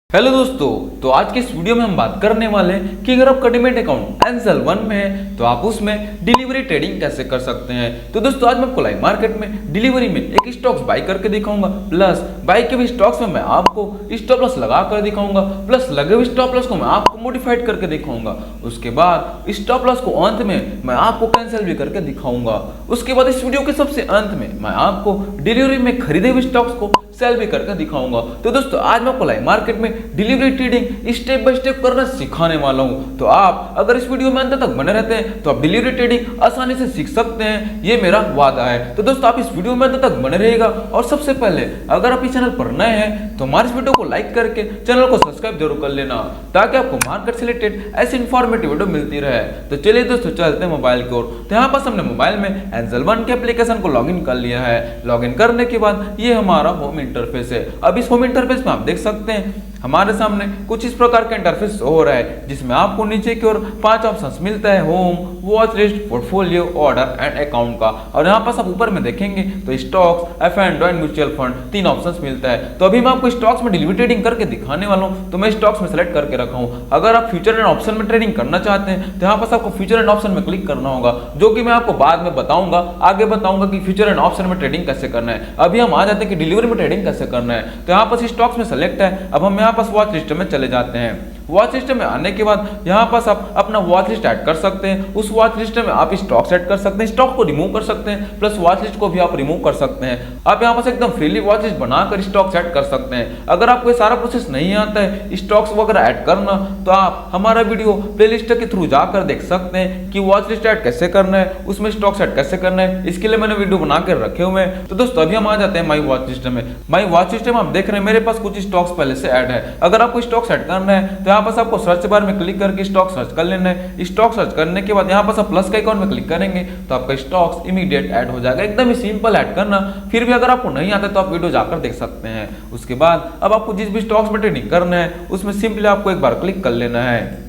Hello दोस्तों, तो आज के इस वीडियो में हम बात करने वाले हैं कि अगर आपका डीमैट अकाउंट एंजल वन में है तो आप उसमें डिलीवरी ट्रेडिंग कैसे कर सकते हैं। तो दोस्तों आज मैं आपको लाइव मार्केट में डिलीवरी में एक स्टॉक्स बाई करके दिखाऊंगा, प्लस बाई के भी स्टॉक्स में मैं आपको स्टॉप लॉस लगा कर दिखाऊंगा, प्लस लगे हुए स्टॉप लॉस को मैं आपको मॉडिफाइड करके दिखाऊंगा। उसके बाद स्टॉप लॉस को अंत में मैं आपको कैंसिल भी करके दिखाऊंगा। उसके बाद इस वीडियो के सबसे अंत में मैं आपको डिलीवरी में खरीदे हुए स्टॉक्स को सेल भी करके दिखाऊंगा। तो दोस्तों आज मैं आपको लाइव मार्केट में delivery trading step by step करना सिखाने वाला हूं। तो आप अगर इस वीडियो में अंत तक बने रहते हैं तो आप डिलीवरी ट्रेडिंग आसानी से सीख सकते हैं, ये मेरा वादा है। तो दोस्तों आप इस वीडियो में अंत तक बने रहिएगा। और सबसे पहले अगर आप इस चैनल पर नए हैं तो हमारे इस वीडियो को लाइक करके चैनल को सब्सक्राइब जरूर कर लेना, ताकि आपको मार्केट से रिलेटेड ऐसी इंफॉर्मेटिव वीडियो मिलती रहे। तो चलिए दोस्तों चलते हैं मोबाइल की ओर। तो यहाँ पर हमने मोबाइल में एंजल वन के एप्लीकेशन को लॉगिन कर लिया है। लॉगिन करने के बाद ये हमारा होम इंटरफेस है। अब इस होम इंटरफेस में आप देख सकते हैं हमारे सामने कुछ इस प्रकार का इंटरफेस हो रहा है, जिसमें आपको नीचे की ओर 5 ऑप्शंस मिलता है, home, watch list, portfolio, order and account का। और यहाँ पर आप ऊपर में देखेंगे तो स्टॉक्स, एफ&ओ एंड म्यूचुअल फंड 3 ऑप्शंस मिलता है। तो अभी मैं आपको स्टॉक्स में डिलीवरी ट्रेडिंग करके दिखाने वाला हूँ, तो मैं स्टॉक्स में सेलेक्ट करके रखा हूँ। अगर आप फ्यूचर एंड ऑप्शन में ट्रेडिंग करना चाहते हैं तो यहाँ पर आपको फ्यूचर एंड ऑप्शन में क्लिक करना होगा, जो कि मैं आपको बाद में बताऊंगा, आगे बताऊंगा कि फ्यूचर एंड ऑप्शन में ट्रेडिंग कैसे करना है। अभी हम आ जाते हैं कि डिलीवरी में ट्रेडिंग कैसे करना है। तो यहाँ पर स्टॉक्स में सेलेक्ट है। अब हम यहाँ पर वॉच लिस्ट में चले जाते हैं। वॉच लिस्ट में आने के बाद यहाँ पास आप अपना वॉच लिस्ट ऐड कर सकते हैं। उस वॉच लिस्ट में आप स्टॉक्स ऐड कर सकते हैं, स्टॉक को रिमूव कर सकते हैं, प्लस वॉच लिस्ट को भी आप रिमूव कर सकते हैं। आप यहाँ पास एकदम फ्रीली वॉच लिस्ट बनाकर स्टॉक्स ऐड कर सकते हैं। अगर आपको सारा प्रोसेस नहीं आता है स्टॉक्स वगैरह ऐड करना, तो आप हमारा वीडियो प्लेलिस्ट के थ्रू जाकर देख सकते हैं कि वॉच लिस्ट ऐड कैसे करना है, उसमें स्टॉक्स ऐड कैसे करना है। इसके लिए मैंने वीडियो बनाकर रखे हुए हैं। तो दोस्तों अभी हम आ जाते हैं माई वॉच लिस्ट में। माई वॉच लिस्ट में आप देख रहे हैं मेरे पास कुछ स्टॉक्स पहले से ऐड है। अगर आपको स्टॉक्स ऐड करना है तो यहाँ पास आपको सर्च बार में क्लिक करके स्टॉक सर्च कर लेना है। स्टॉक सर्च करने के बाद यहाँ पर सब प्लस के आइकॉन में क्लिक करेंगे तो आपका स्टॉक्स इमीडिएट ऐड हो जाएगा। एकदम ही सिंपल ऐड करना। फिर भी अगर आपको नहीं आता तो आप वीडियो जाकर देख सकते हैं। उसके बाद अब आपको जिस भी स्टॉक्स में ट्रेडिंग करना है उसमें सिंपली आपको एक बार क्लिक कर लेना है।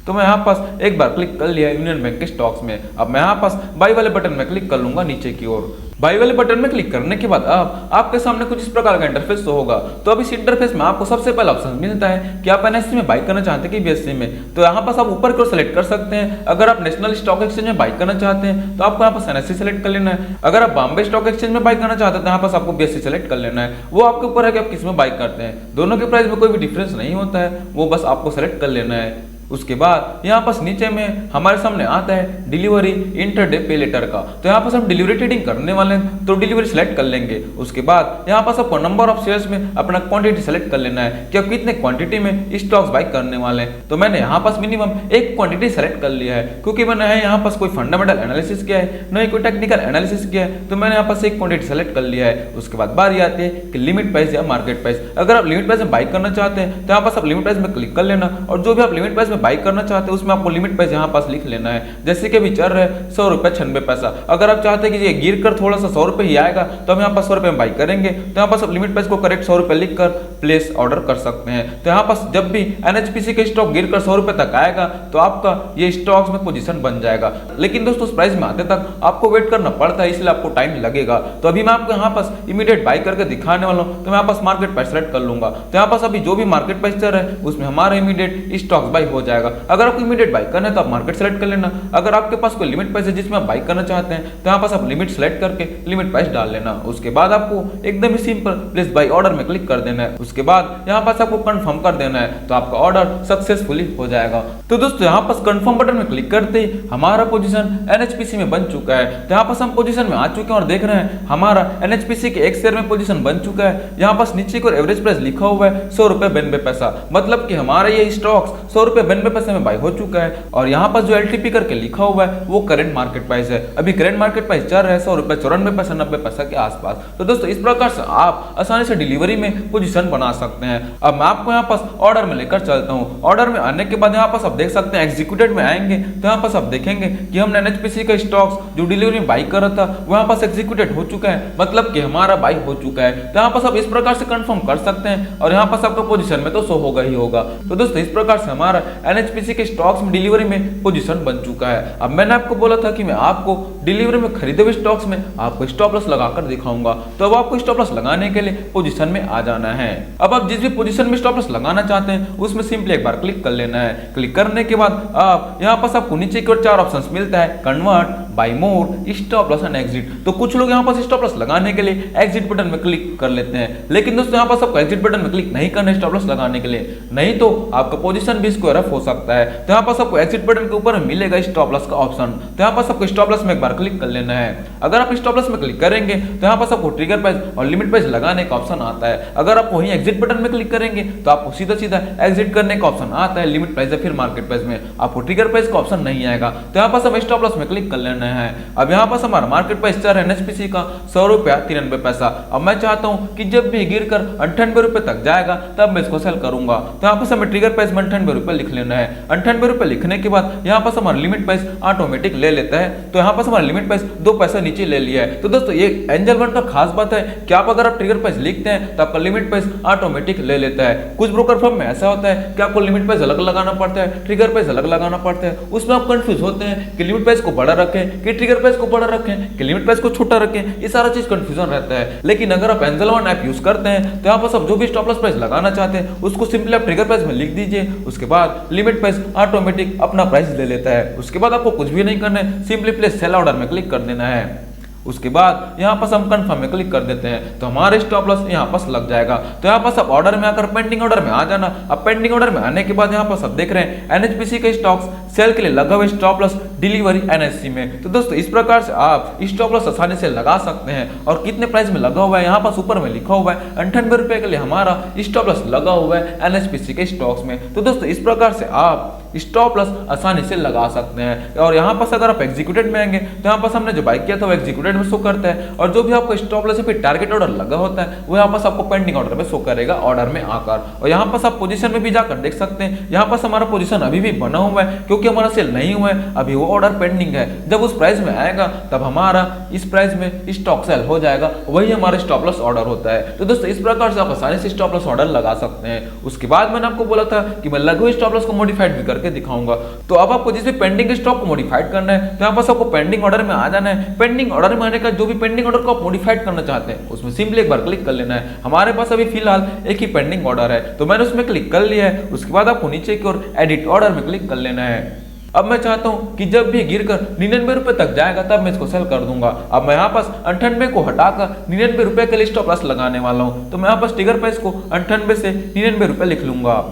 तो मैं यहाँ पास एक बार क्लिक कर लिया यूनियन बैंक के स्टॉक्स में। अब मैं यहाँ पास बाई वाले बटन में क्लिक कर लूंगा नीचे की ओर। बाई वाले बटन में क्लिक करने के बाद अब आपके सामने कुछ इस प्रकार का इंटरफेस होगा। तो अब इस इंटरफेस में आपको सबसे पहला ऑप्शन मिलता है कि आप एनएससी में बाई करना चाहते हैं कि बीएससी में। तो यहाँ पास आप ऊपर की ओर सेलेक्ट कर सकते हैं। अगर आप नेशनल स्टॉक एक्सचेंज में बाई करना चाहते हैं तो आपको यहाँ पास एनएससी सेलेक्ट कर लेना है। अगर आप बॉम्बे स्टॉक एक्सचेंज में बाई करना चाहते हैं तो यहाँ पास आपको बीएससी सेलेक्ट कर लेना है। वो आपके ऊपर है कि आप किस में बाई करते हैं। दोनों के प्राइस में कोई भी डिफरेंस नहीं होता है, वो बस आपको सेलेक्ट कर लेना है। उसके बाद यहाँ पास नीचे में हमारे सामने आता है डिलीवरी इंटरडे पे लेटर का। तो यहाँ पास हम डिलीवरी ट्रेडिंग करने वाले हैं तो डिलीवरी सेलेक्ट कर लेंगे। उसके बाद यहाँ पास आपको नंबर ऑफ शेयर्स में अपना क्वांटिटी सेलेक्ट कर लेना है कि आप कितने क्वांटिटी में स्टॉक्स बाई करने वाले हैं। तो मैंने यहाँ पास मिनिमम एक क्वांटिटी सेलेक्ट कर लिया है, क्योंकि मैंने यहाँ पास कोई फंडामेंटल एनालिसिस किया है, न ही कोई टेक्निकल एनालिसिस किया है। तो मैंने यहाँ पास एक क्वांटिटी सेलेक्ट कर लिया है। उसके बाद बारी आती है कि लिमिट प्राइस या मार्केट प्राइस। अगर आप लिमिट प्राइस में बाई करना चाहते हैं तो यहाँ पास आप लिमिट प्राइस में क्लिक कर लेना, और जो भी आप लिमिट प्राइस में बाई करना चाहते हैं उसमें आपको लिमिट प्राइस यहाँ पास लिख लेना है। जैसे कि अभी चल रहा है 100 रुपए 96 पैसा। अगर आप चाहते हैं कि ये गिर कर थोड़ा सा 100 रुपए ही आएगा तो हम यहाँ पास 100 रुपए में बाई करेंगे। तो यहाँ पास आप लिमिट प्राइस को करेक्ट 100 रुपए लिख कर प्लेस ऑर्डर कर सकते हैं। तो यहाँ पास जब भी एनएचपीसी के स्टॉक गिर कर 100 रुपए तक आएगा तो आपका ये स्टॉक्स में पोजीशन बन जाएगा। लेकिन दोस्तों उस प्राइस में आते तक आपको वेट करना पड़ता है, इसलिए आपको टाइम लगेगा। तो अभी मैं आपको यहाँ पास इमीडिएट बाई करके दिखाने वाला हूँ। तो मैं यहाँ पास मार्केट प्राइस सेलेक्ट कर लूंगा। तो यहाँ पास अभी जो भी मार्केट प्राइस चल रहा है उसमें हमारा इमीडिएट स्टॉक्स बाई हो जाएगा। अगर आपको इमीडिएट बाई करना है तो मार्केट सेलेक्ट कर लेना। अगर आपके पास कोई लिमिट प्राइस है जिसमें आप बाई करना चाहते हैं तो यहाँ पास आप लिमिट सेलेक्ट करके लिमिट प्राइस डाल लेना। उसके बाद आपको एकदम ही सिंपल प्लेस बाई ऑर्डर में क्लिक कर देना है। उसके बाद यहाँ पास आपको कंफर्म कर देना है, तो आपका ऑर्डर सक्सेसफुली हो जाएगा। तो दोस्तों यहाँ पास कंफर्म बटन में क्लिक करते ही हमारा पोजीशन एनएचपीसी में बन चुका है। तो यहाँ पास हम पोजीशन में आ चुके हैं और देख रहे हैं हमारा एनएचपीसी के एक शेयर में पोजीशन बन चुका है। यहाँ पास नीचे को एवरेज प्राइस लिखा हुआ है 100 रुपए 92 पैसा, मतलब कि हमारा ये स्टॉक्स 100 रुपए 92 पैसे में बाई हो चुका है। और यहाँ पास जो एलटीपी करके लिखा हुआ है वो करंट मार्केट प्राइस है। अभी करंट मार्केट प्राइस चल रहा है 100 रुपए 94 पैसा 90 पैसा के आसपास। तो दोस्तों इस प्रकार से आप आसानी से डिलीवरी में पोजीशन बना सकते हैं। अब मैं आपको यहाँ पास ऑर्डर में लेकर चलता हूँ। ऑर्डर में आने के बाद यहाँ पास आप देख सकते हैं एग्जीक्यूटेड में आएंगे तो यहाँ पास आप देखेंगे कि हमने एनएचपीसी का स्टॉक्स जो डिलीवरी में बाई कर रहा था वहाँ पास एग्जीक्यूटेड हो चुका है, मतलब कि हमारा बाई हो चुका है। तो यहाँ पास आप इस प्रकार से कंफर्म कर सकते हैं और यहाँ पास आपका पोजीशन में तो शो होगा ही होगा। तो दोस्तों इस प्रकार से हमारा एनएचपीसी के स्टॉक्स में डिलीवरी में पोजीशन बन चुका है। अब मैंने आपको बोला था कि मैं आपको डिलीवरी में खरीदे हुए स्टॉक्स में आपको स्टॉप लॉस लगाकर दिखाऊंगा। तो अब आपको स्टॉप लॉस लगाने के लिए पोजीशन में आ जाना है। अब आप जिस भी पोजीशन में स्टॉप लॉस लगाना चाहते हैं उसमें सिंपली एक बार क्लिक कर लेना है। क्लिक करने के बाद आप यहाँ पास आपको नीचे की ओर 4 ऑप्शंस मिलता है, convert, buy more, stop loss and exit. तो कुछ लोग यहाँ पास स्टॉप लॉस लगाने के लिए एग्जिट बटन में क्लिक कर लेते हैं, लेकिन दोस्तों यहाँ पास आपको एग्जिट बटन में क्लिक नहीं करना है स्टॉप लॉस लगाने के लिए, नहीं तो आपका पोजीशन भी स्क्वायर अप हो सकता है। तो यहाँ पास आपको एग्जिट बटन के ऊपर मिलेगा स्टॉप लॉस का ऑप्शन। तो यहाँ पास आपको स्टॉप लॉस में एक बार क्लिक कर लेना है। अगर आप स्टॉप लॉस में क्लिक करेंगे तो यहाँ पास आपको ट्रिगर प्राइस और लिमिट प्राइस लगाने का ऑप्शन आता है। अगर आप वहीं एग्जिट बटन में क्लिक करेंगे तो आपको सीधा सीधा एग्जिट करने का ऑप्शन आता है, लिमिट प्राइस या फिर मार्केट प्राइस में आपको ट्रिगर प्राइस का ऑप्शन नहीं आएगा। तो यहाँ पास हमें स्टॉप लॉस में क्लिक कर लेना है। अब यहाँ पास हमारा मार्केट प्राइस चल रहा है एनएचपीसी का 100 रुपया 93 पैसा। अब मैं चाहता हूँ कि जब भी गिरकर 98 रुपए तक जाएगा तब मैं इसको सेल करूंगा। तो यहाँ पास हमें ट्रिगर प्राइस में 98 रुपए लिख लेना है। 98 रुपए लिखने के बाद यहाँ पास हमारा लिमिट प्राइस ऑटोमेटिक ले लेता है। तो यहाँ पास हमारा लिमिट प्राइस 2 पैसा नीचे ले लिया है। तो दोस्तों ये एंजल वन का खास बात है कि आप अगर आप ट्रिगर प्राइस लिखते हैं तो आपका लिमिट प्राइस ऑटोमेटिक ले लेता है। कुछ ब्रोकर फर्म में ऐसा होता है कि आपको लिमिट प्राइस अलग लगाना पड़ता है, ट्रिगर प्राइस अलग लगाना पड़ता है। उसमें आप कंफ्यूज होते हैं कि लिमिट प्राइस को बड़ा रखें कि ट्रिगर प्राइस को बड़ा रखें कि लिमिट प्राइस को छोटा रखें, ये सारा चीज कंफ्यूजन रहता है। लेकिन अगर आप एंजल वन ऐप यूज करते हैं तो यहाँ पर आप जो भी स्टॉप लॉस प्राइस लगाना चाहते हैं उसको सिंपली आप ट्रिगर प्राइस में लिख दीजिए, उसके बाद लिमिट प्राइस ऑटोमेटिक अपना प्राइस ले लेता है। उसके बाद आपको कुछ भी नहीं करना है, सिंपली प्लेस सेल ऑर्डर में क्लिक कर देना है। उसके बाद यहाँ पास हम कंफर्म में क्लिक कर देते हैं तो हमारे स्टॉप लॉस यहाँ पास लग जाएगा। तो यहाँ पास आप ऑर्डर में आकर पेंडिंग ऑर्डर में आ जाना। अब पेंडिंग ऑर्डर में आने के बाद यहाँ पास आप देख रहे हैं एनएचपीसी के स्टॉक्स सेल के लिए लगा हुआ स्टॉप लॉस डिलीवरी एनएससी में। तो दोस्तों इस प्रकार से आप स्टॉप लॉस आसानी से लगा सकते हैं। और कितने प्राइस में लगा हुआ है यहाँ पास ऊपर में लिखा हुआ है 98 रुपए के लिए हमारा स्टॉप लॉस लगा हुआ है एनएचपीसी के स्टॉक्स में। तो दोस्तों इस प्रकार से आप स्टॉप लॉस आसानी से लगा सकते हैं। और यहाँ पास अगर आप एग्जीक्यूटेड में आएंगे तो यहाँ पास हमने जो बाय किया था वो एग्जीक्यूटेड में शो करता है, और जो भी आपको स्टॉप लॉस फिर टारगेट ऑर्डर लगा होता है वो यहाँ पास आपको पेंडिंग ऑर्डर में शो करेगा ऑर्डर में आकर। और यहाँ पास आप पोजीशन में भी जाकर देख सकते हैं, यहाँ पास हमारा पोजीशन अभी भी बना हुआ है क्योंकि हमारा सेल नहीं हुआ है, अभी वो ऑर्डर पेंडिंग है। जब उस प्राइस में आएगा तब हमारा इस प्राइस में स्टॉक सेल हो जाएगा, वही हमारा स्टॉप लॉस ऑर्डर होता है। तो दोस्तों इस प्रकार से आप आसानी से स्टॉप लॉस ऑर्डर लगा सकते हैं। उसके बाद मैंने आपको बोला था कि मैं लगे हुए स्टॉप लॉस को मॉडिफाइड भी करके दिखाऊंगा। तो अब आपको जिस भी पेंडिंग स्टॉक को मॉडिफाइड करना है तो यहाँ पास आपको पेंडिंग ऑर्डर में आ जाना है। पेंडिंग ऑर्डर में आने का जो भी पेंडिंग ऑर्डर को आप मॉडिफाइड करना चाहते हैं उसमें सिंपली एक बार क्लिक कर लेना है। हमारे पास अभी फिलहाल एक ही पेंडिंग ऑर्डर है तो मैंने उसमें क्लिक कर लिया है। उसके बाद आपको नीचे की ओर एडिट ऑर्डर में क्लिक कर लेना है। अब मैं चाहता हूं कि जब भी गिरकर 99 रुपए तक जाएगा तब मैं इसको सेल कर दूंगा। अब मैं यहाँ पास 98 को हटाकर 99 रुपए के लिए स्टॉप लॉस लगाने वाला हूं। तो मैं यहाँ पास ट्रिगर प्राइस को 98 से 99 रुपए लिख लूंगा।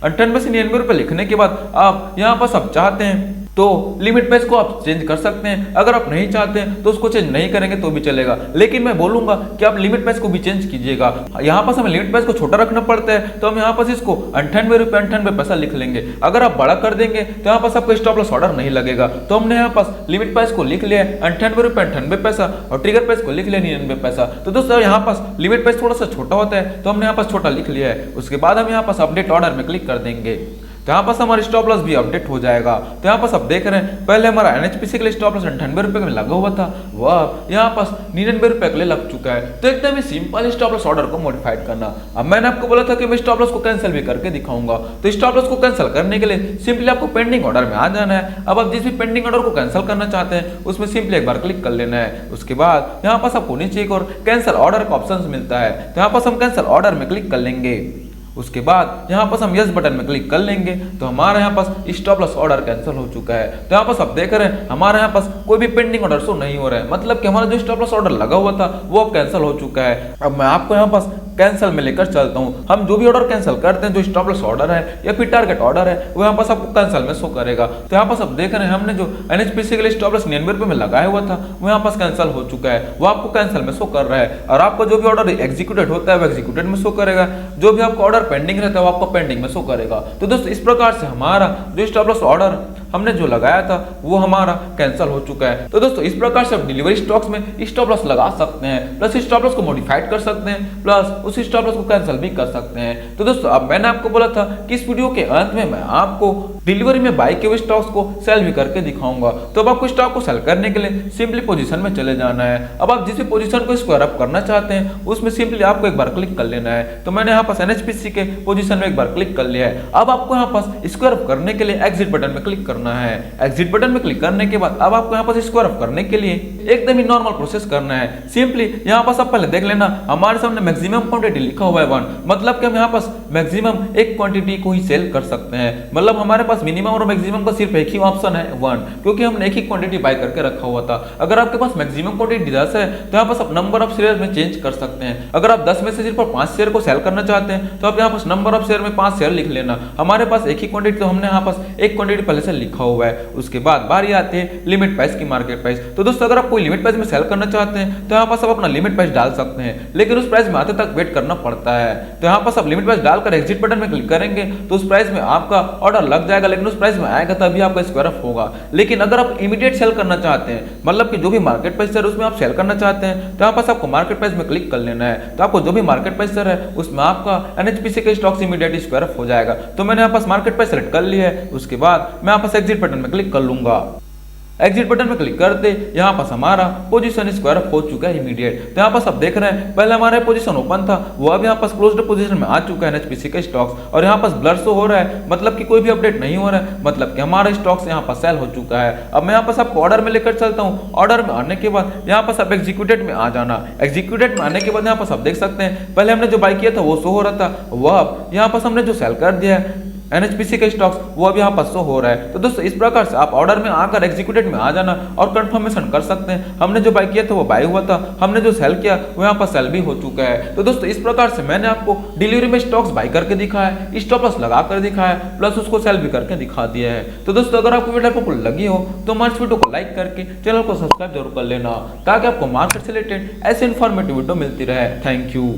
98 से 99 रुपए लिखने के बाद आप यहाँ पास आप चाहते हैं तो लिमिट प्राइस को आप चेंज कर सकते हैं। अगर आप नहीं चाहते हैं तो उसको चेंज नहीं करेंगे तो भी चलेगा, लेकिन मैं बोलूंगा कि आप लिमिट प्राइस को भी चेंज कीजिएगा। यहाँ पास हमें लिमिट प्राइस को छोटा रखना पड़ता है तो हम यहाँ पास इसको 98 रुपये 98 पैसा लिख लेंगे। अगर आप बड़ा कर देंगे तो यहाँ पास आपको स्टॉप लॉस ऑर्डर नहीं लगेगा। तो हमने यहाँ पास लिमिट प्राइस को लिख लिया 98 रुपये 98 पैसा और ट्रिगर प्राइस को लिख लिया 99 पैसा। तो दोस्तों यहाँ पास लिमिट प्राइस थोड़ा सा छोटा होता है तो हमने यहाँ पास छोटा लिख लिया है। उसके बाद हम यहाँ पास अपडेट ऑर्डर में क्लिक कर देंगे तो यहाँ पास हमारा स्टॉप लॉस भी अपडेट हो जाएगा। तो यहाँ पास आप देख रहे हैं पहले हमारा एनएचपीसी के लिए स्टॉप लॉस 98 रुपए में लगा हुआ था, वह यहाँ पास 99 रुपए के लिए लग चुका है। तो एकदम ही सिंपल स्टॉप लॉस ऑर्डर को मॉडिफाइड करना। अब मैंने आपको बोला था कि मैं स्टॉप लॉस को कैंसिल भी करके दिखाऊंगा। तो स्टॉप लॉस को कैंसिल करने के लिए सिंपली आपको पेंडिंग ऑर्डर में आ जाना है। अब आप जिस भी पेंडिंग ऑर्डर को कैंसिल करना चाहते हैं उसमें सिंपली एक बार क्लिक कर लेना है। उसके बाद यहाँ पास आपको नीचे एक और कैंसिल ऑर्डर का ऑप्शन मिलता है तो यहाँ पास हम कैंसिल ऑर्डर में क्लिक कर लेंगे। उसके बाद यहाँ पास हम यस बटन में क्लिक कर लेंगे तो हमारे यहाँ पास स्टॉप लॉस ऑर्डर कैंसिल हो चुका है। तो यहाँ पास आप देख रहे हैं हमारे यहाँ पास कोई भी पेंडिंग ऑर्डर शो नहीं हो रहा है, मतलब कि हमारा जो स्टॉप लॉस ऑर्डर लगा हुआ था वो अब कैंसिल हो चुका है। अब मैं आपको यहाँ पास कैंसिल में लेकर चलता हूँ। हम जो भी ऑर्डर कैंसिल करते हैं, जो स्टॉप लॉस ऑर्डर है या फिर टारगेट ऑर्डर है, वो यहाँ पास आपको कैंसिल में शो करेगा। तो यहाँ पास आप देख रहे हैं हमने जो एनएचपीसी के लिए स्टॉप लॉस 99 रुपए में लगाया हुआ था वो यहाँ पास कैंसिल हो चुका है, वो आपको कैंसिल में शो कर रहा है। और आपका जो भी ऑर्डर एग्जीक्यूटेड होता है वो एग्जीक्यूटेड में शो करेगा, जो भी आपका ऑर्डर पेंडिंग रहता है वो आपको पेंडिंग में शो करेगा। तो दोस्तों इस प्रकार से हमारा जो स्टॉप लॉस ऑर्डर हमने जो लगाया था वो हमारा कैंसिल हो चुका है। तो दोस्तों इस प्रकार से आप डिलीवरी स्टॉक्स में स्टॉप लॉस लगा सकते हैं, प्लस स्टॉप लॉस को मॉडिफाइड कर सकते हैं, प्लस उस स्टॉप लॉस को कैंसिल भी कर सकते हैं। तो दोस्तों अब मैंने आपको बोला था कि इस वीडियो के अंत में मैं आपको डिलीवरी में बाय किए हुए स्टॉक्स को सेल भी करके दिखाऊंगा। तो अब आपको स्टॉक को सेल करने के लिए सिंपली पोजीशन में चले जाना है। अब आप जिस भी पोजीशन को स्क्वायर अप करना चाहते हैं उसमें सिंपली आपको एक बार क्लिक कर लेना है। तो मैंने यहाँ पास एनएचपीसी के पोजीशन में एक बार क्लिक कर लिया है। अब आपको यहाँ पास स्क्वायर ऑफ करने के लिए एग्जिट बटन में क्लिक करना है। एग्जिट बटन में क्लिक करने के बाद अब आपको यहाँ पास स्क्वायर ऑफ करने के लिए एकदम ही नॉर्मल प्रोसेस करना है। सिंपली यहाँ पास आप पहले देख लेना, हमारे सामने मैक्सिमम क्वांटिटी लिखा हुआ है 1, मतलब कि हम यहाँ पास मैक्सिमम एक क्वांटिटी को ही सेल कर सकते हैं। मतलब हमारे पास मिनिमम और मैक्सिमम का सिर्फ एक ही ऑप्शन है 1, क्योंकि हमने एक ही क्वांटिटी बाय करके रखा हुआ था। अगर आपके पास मैक्सिमम क्वांटिटी 10 है तो यहाँ पास आप नंबर ऑफ शेयर में चेंज कर सकते हैं। अगर आप 10 में से सिर्फ 5 शेयर को सेल करना चाहते हैं तो आप यहाँ पास नंबर ऑफ शेयर में 5 शेयर लिख लेना। हमारे पास एक ही क्वांटिटी, तो हमने यहाँ पास एक क्वांटिटी पहले से लिखा हुआ है। उसके बाद बारी आती है लिमिट प्राइस की, मार्केट प्राइस। तो दोस्तों अगर आप कोई लिमिट प्राइस में सेल करना चाहते हैं तो यहाँ पास आप अपना लिमिट प्राइस डाल सकते हैं, लेकिन उस प्राइस में आते तक वेट करना पड़ता है। तो यहाँ पास आप लिमिट प्राइस डालकर एग्जिट बटन में क्लिक करेंगे तो उस प्राइस में आपका ऑर्डर लग जाएगा, लेकिन उस प्राइस में आएगा तभी आपका स्क्वायर ऑफ होगा। लेकिन अगर आप इमीडिएट सेल करना चाहते हैं, मतलब कि जो भी मार्केट प्राइस है उसमें आप सेल करना चाहते हैं, तो यहाँ पास आपको मार्केट प्राइस में क्लिक कर लेना है। तो आपको जो भी मार्केट प्राइस है उसमें आपका NHPC के स्टॉक्स इमीडिएट स्क्वायर ऑफ हो जाएगा। तो मैंने यहाँ पास मार्केट प्राइस सेलेक्ट कर लिया है। उसके बाद मैं यहाँ पास एग्जिट बटन में क्लिक कर लूंगा। एग्जिट बटन में क्लिक करते यहाँ पास हमारा पोजीशन स्क्वायर ऑफ हो चुका है इमीडिएट। तो यहाँ पास आप देख रहे हैं पहले हमारा पोजीशन ओपन था, वो अब यहाँ पास क्लोज्ड पोजीशन में आ चुका है NHPC के स्टॉक्स, और यहाँ पास ब्लर शो हो रहा है, मतलब कि कोई भी अपडेट नहीं हो रहा है, मतलब कि हमारा स्टॉक्स यहाँ पास सेल हो चुका है। अब मैं यहाँ पास आपको ऑर्डर में लेकर चलता हूँ। ऑर्डर में आने के बाद यहाँ पास आप एग्जीक्यूटेड में आ जाना। एग्जीक्यूटेड में आने के बाद यहाँ पास आप देख सकते हैं पहले हमने जो बाय किया था वो शो हो रहा था, वह अब यहाँ पास हमने जो सेल कर दिया है NHPC के स्टॉक्स वो अभी यहाँ पर शो हो रहा है। तो दोस्तों इस प्रकार से आप ऑर्डर में आकर एग्जीक्यूटेड में आ जाना और कंफर्मेशन कर सकते हैं हमने जो बाय किया था वो बाय हुआ था, हमने जो सेल किया वो यहाँ पर सेल भी हो चुका है। तो दोस्तों इस प्रकार से मैंने आपको डिलीवरी में स्टॉक्स बाय करके दिखाया है, स्टॉप लॉस लगा कर दिखाया है, प्लस उसको सेल भी करके दिखा दिया है। तो दोस्तों अगर आपको वीडियो आपको लगी हो तो हमारे इस वीडियो को लाइक करके चैनल को सब्सक्राइब जरूर कर लेना, ताकि आपको मार्केट से रिलेटेड ऐसे इन्फॉर्मेटिव वीडियो मिलती रहे। Thank you.